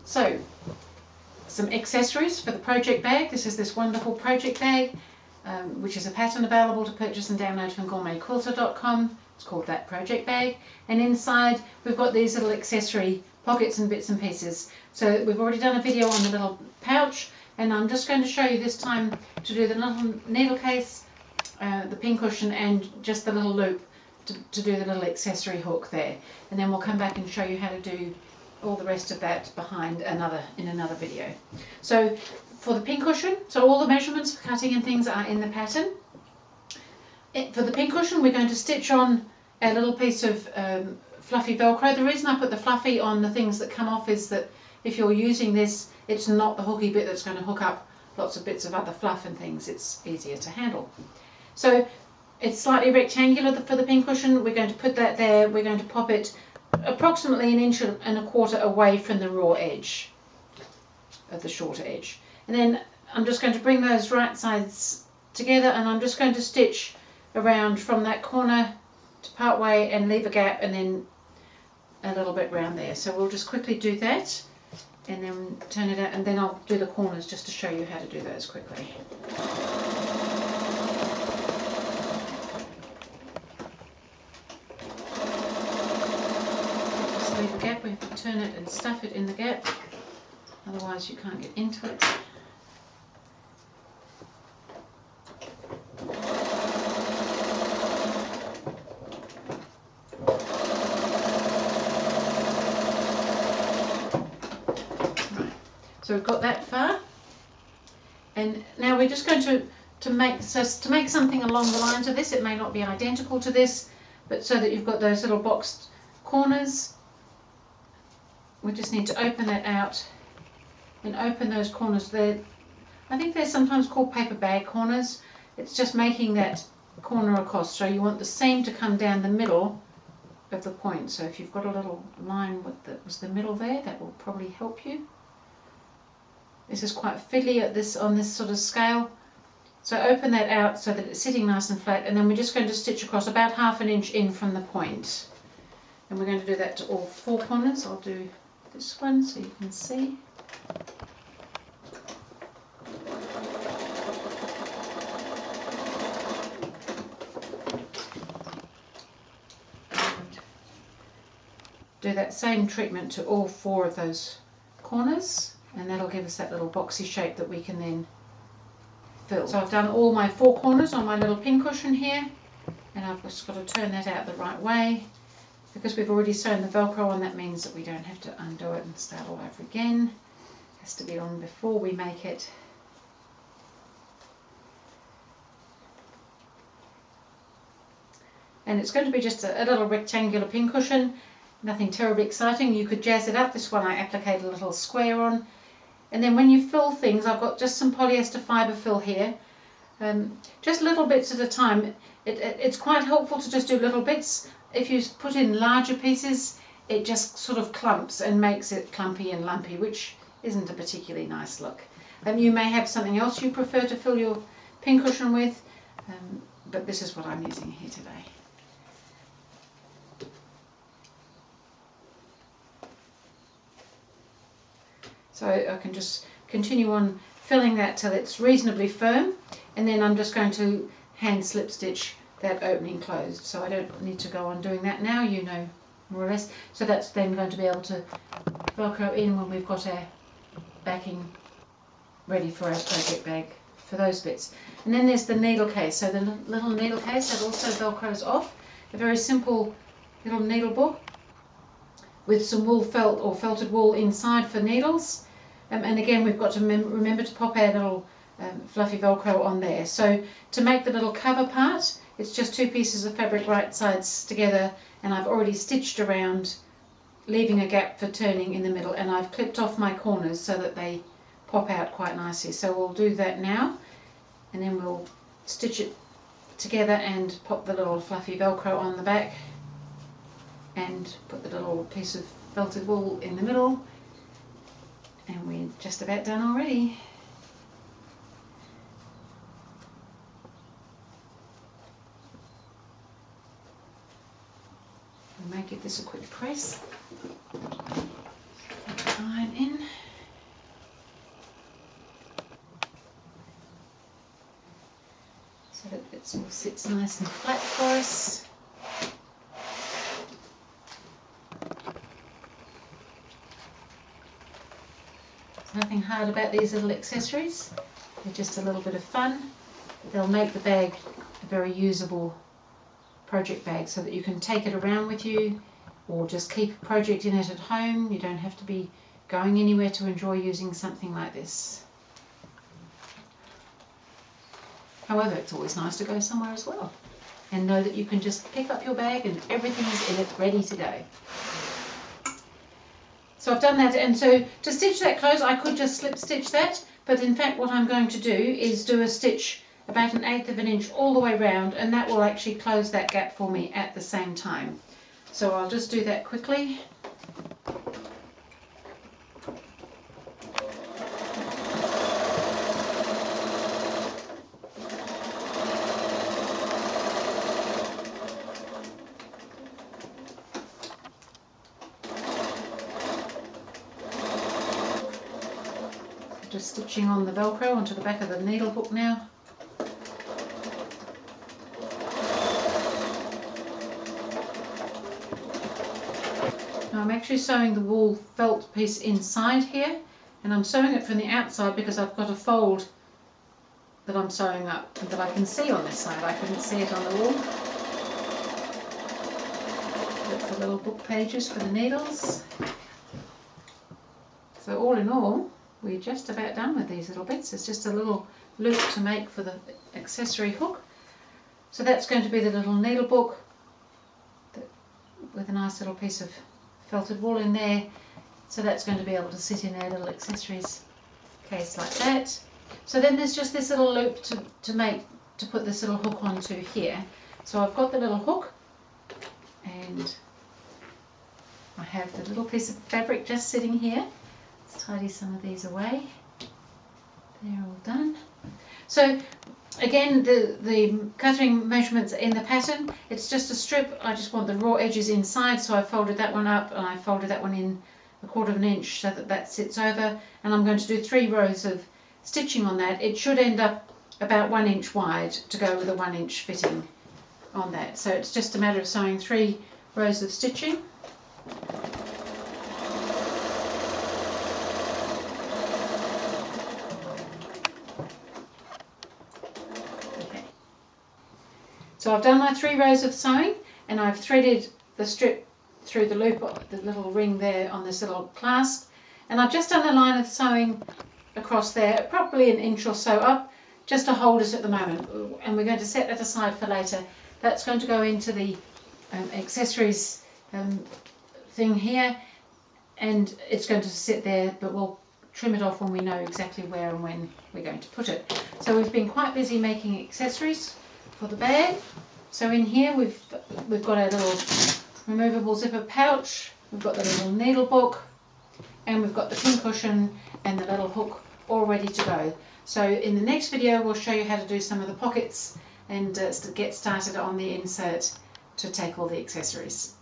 So, some accessories for the project bag. This is this wonderful project bag, which is a pattern available to purchase and download from GourmetQuilter.com. It's called that project bag. And inside we've got these little accessory pockets and bits and pieces. So we've already done a video on the little pouch, and I'm just going to show you this time to do the little needle case, the pincushion, and just the little loop to do the little accessory hook there. And then we'll come back and show you how to do all the rest of that behind in another video. So for the pincushion, so all the measurements for cutting and things are in the pattern. For the pincushion, we're going to stitch on a little piece of fluffy Velcro. The reason I put the fluffy on the things that come off is that if you're using this, it's not the hooky bit that's going to hook up lots of bits of other fluff and things. It's easier to handle. So it's slightly rectangular for the pincushion. We're going to put that there. We're going to pop it approximately 1.25 inches away from the raw edge of the shorter edge. And then I'm just going to bring those right sides together, and I'm just going to stitch around from that corner to part way and leave a gap, and then a little bit round there. So we'll just quickly do that and then turn it out, and then I'll do the corners just to show you how to do those quickly. Just leave a gap. We have to turn it and stuff it in the gap, otherwise you can't get into it. So we've got that far, and now we're just going to make something along the lines of this. It may not be identical to this, but so that you've got those little boxed corners, we just need to open that out and open those corners there. I think they're sometimes called paper bag corners. It's just making that corner across, so you want the seam to come down the middle of the point. So if you've got a little line that was the middle there, that will probably help you. This is quite fiddly on this sort of scale. So open that out so that it's sitting nice and flat, and then we're just going to stitch across about 1/2 inch in from the point. And we're going to do that to all 4 corners. I'll do this one so you can see. And do that same treatment to all 4 of those corners. And that'll give us that little boxy shape that we can then fill. So I've done all my 4 corners on my little pincushion here, and I've just got to turn that out the right way. Because we've already sewn the Velcro on, that means that we don't have to undo it and start all over again. It has to be on before we make it. And it's going to be just a little rectangular pincushion, nothing terribly exciting. You could jazz it up. This one I appliqued a little square on. And then when you fill things, I've got just some polyester fibre fill here, just little bits at a time. It's quite helpful to just do little bits. If you put in larger pieces, it just sort of clumps and makes it clumpy and lumpy, which isn't a particularly nice look. You may have something else you prefer to fill your pincushion with, but this is what I'm using here today. So I can just continue on filling that till it's reasonably firm, and then I'm just going to hand slip stitch that opening closed. So I don't need to go on doing that now, you know, more or less. So that's then going to be able to Velcro in when we've got our backing ready for our project bag for those bits. And then there's the needle case. So the little needle case that also Velcros off. A very simple little needle book with some wool felt or felted wool inside for needles. And again, we've got to remember to pop our little fluffy Velcro on there. So to make the little cover part, it's just 2 pieces of fabric right sides together, and I've already stitched around, leaving a gap for turning in the middle, and I've clipped off my corners so that they pop out quite nicely. So we'll do that now, and then we'll stitch it together and pop the little fluffy Velcro on the back and put the little piece of felted wool in the middle. And we're just about done already. We may give this a quick press. Iron in. so that it all sits nice and flat for us. There's nothing hard about these little accessories. They're just a little bit of fun. They'll make the bag a very usable project bag so that you can take it around with you or just keep a project in it at home. You don't have to be going anywhere to enjoy using something like this. However, it's always nice to go somewhere as well and know that you can just pick up your bag and everything is in it ready to go. So I've done that, and so to stitch that close I could just slip stitch that, but in fact what I'm going to do is do a stitch about 1/8 of an inch all the way round, and that will actually close that gap for me at the same time. So I'll just do that quickly. Just stitching on the Velcro onto the back of the needle hook now. Now I'm actually sewing the wool felt piece inside here, and I'm sewing it from the outside because I've got a fold that I'm sewing up and that I can see on this side. I couldn't see it on the wool. Look for little book pages for the needles. So all in all, we're just about done with these little bits. It's just a little loop to make for the accessory hook. So that's going to be the little needle book with a nice little piece of felted wool in there. So that's going to be able to sit in our little accessories case like that. So then there's just this little loop to put this little hook onto here. So I've got the little hook, and I have the little piece of fabric just sitting here. Let's tidy some of these away. They're all done. So again, the cutting measurements in the pattern, it's just a strip. I just want the raw edges inside, so I folded that one up and I folded that one in 1/4 of an inch so that that sits over, and I'm going to do 3 rows of stitching on that. It should end up about 1 inch wide to go with a 1 inch fitting on that. So it's just a matter of sewing 3 rows of stitching. So I've done my 3 rows of sewing, and I've threaded the strip through the loop, the little ring there on this little clasp, and I've just done a line of sewing across there, probably 1 inch or so up, just to hold it at the moment, and we're going to set that aside for later. That's going to go into the accessories thing here, and it's going to sit there, but we'll trim it off when we know exactly where and when we're going to put it. So we've been quite busy making accessories for the bag. So in here we've got our little removable zipper pouch, we've got the little needle book, and we've got the pincushion and the little hook all ready to go. So in the next video we'll show you how to do some of the pockets and get started on the insert to take all the accessories.